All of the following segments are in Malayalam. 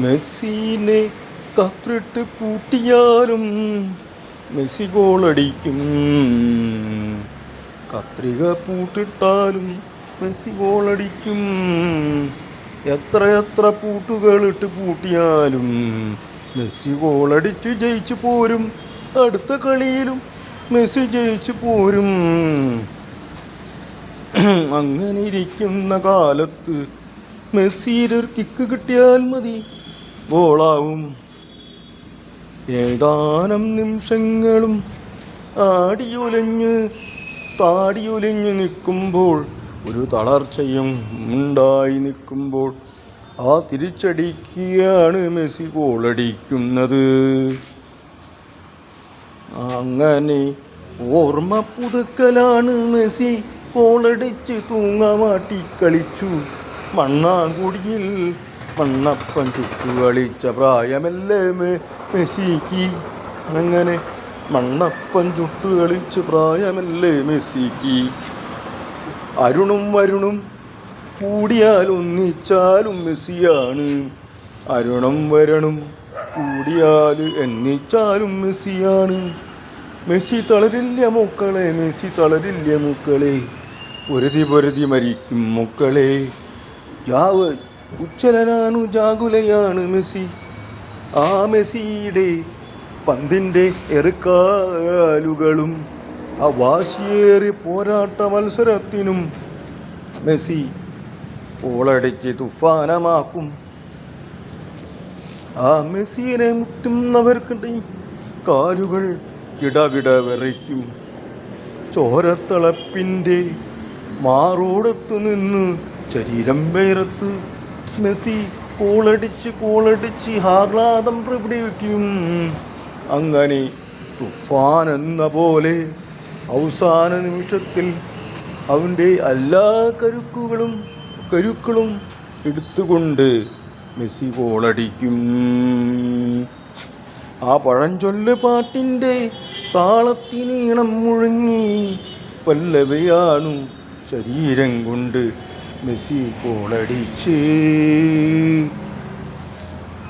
മെസ്സിനെ കത്തിട്ട് പൂട്ടിയാലും മെസ്സി ഗോളടിക്കും. കത്രിക പൂട്ടിട്ടാലും മെസ്സി ഗോളടിക്കും. എത്ര പൂട്ടുകളിട്ട് പൂട്ടിയാലും മെസ്സി ഗോളടിച്ച് ജയിച്ചു പോരും. അടുത്ത കളിയിലും മെസ്സി ജയിച്ചു പോരും. അങ്ങനെ ഇരിക്കുന്ന കാലത്ത് മെസ്സിയിലൊരു കിക്ക് കിട്ടിയാൽ മതി, ഗോളാവും. ഏതാനും നിമിഷങ്ങളും താടിയുലഞ്ഞ് നിൽക്കുമ്പോൾ, ഒരു തളർച്ചയും ഉണ്ടായി നിൽക്കുമ്പോൾ ആ തിരിച്ചടിക്കുകയാണ് മെസ്സി ഗോളടിക്കുന്നത്. അങ്ങനെ ഓർമ്മ പുതുക്കലാണ് മെസ്സി ഗോളടിച്ച് തൂങ്ങാമാട്ടി കളിച്ചു. മണ്ണാങ്കുടിയിൽ മണ്ണപ്പൻ ചുട്ടു കളിച്ച പ്രായമല്ലേ മെസ്സിക്ക്. അങ്ങനെ മണ്ണപ്പൻ ചുട്ടു കളിച്ച പ്രായമല്ലേ മെസ്സിക്ക്. അരുണും വരുണും കൂടിയാൽ ഒന്നിച്ചാലും മെസ്സിയാണ്. അരുണും വരണും കൂടിയാൽ എന്നിച്ചാലും മെസ്സിയാണ്. മെസ്സി തളരില്ല മക്കളെ, മെസ്സി തളരില്ല മക്കളെ, പൊരുതി മരിക്കും മക്കളെ. ഉജ്ജ്വലനാണു ജാഗുലയാണ് മെസ്സി. ആ മെസ്സിയുടെ പന്തിൻ്റെ എറുക്കാലുകളും ആ വാശിയേറിയ പോരാട്ട മത്സരത്തിനും മെസ്സി ഗോളടിച്ച് തുഫാനമാക്കും. ആ മെസ്സിയെ മുട്ടുന്നവർക്കിടെ കാലുകൾ കിടകിട വിറയ്ക്കും. ചോരത്തിളപ്പിൻ്റെ മാറോടത്തു നിന്ന് ശരീരം വേർത്ത് മെസ്സി കോളടിച്ച് ആഹ്ലാദം പ്രകടിപ്പിക്കും. അങ്ങനെ തുഫാൻ എന്ന പോലെ അവസാന നിമിഷത്തിൽ അവൻ്റെ എല്ലാ കരുക്കളും എടുത്തുകൊണ്ട് മെസ്സി ഗോളടിക്കും. ആ പഴഞ്ചൊല്ല് പാട്ടിൻ്റെ താളത്തിനീണം മുഴങ്ങി പല്ലവിയാണു ശരീരം കൊണ്ട് മെസ്സി ഗോളടിച്ച്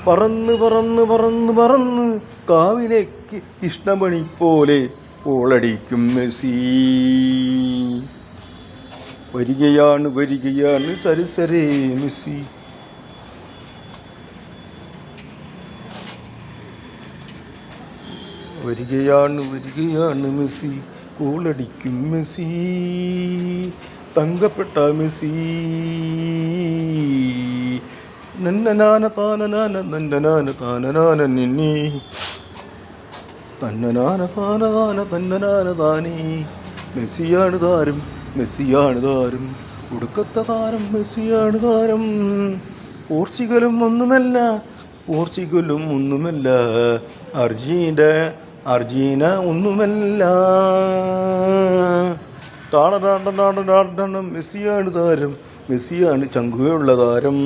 പറന്ന് കാവിലേക്ക് കൃഷ്ണമണി പോലെ ഗോളടിക്കും മെസ്സി. വരികയാണ് സരസരേ മെസ്സി. വരികയാണ് മെസ്സി, ഗോളടിക്കും മെസ്സി, തങ്കപ്പെട്ട മെസ്സി. നന്നനാന താനനാന നിന്നി തന്നനാന താനേ. മെസ്സിയാണ് താരം, ഒടുക്കത്തെ താരം മെസ്സിയാണ് താരം. പോർച്ചുഗലും ഒന്നുമല്ല, അർജീന ഒന്നുമല്ല. മെസ്സിയാണ് താരം, മെസ്സിയാണ് ചങ്കുവയുള്ള താരം.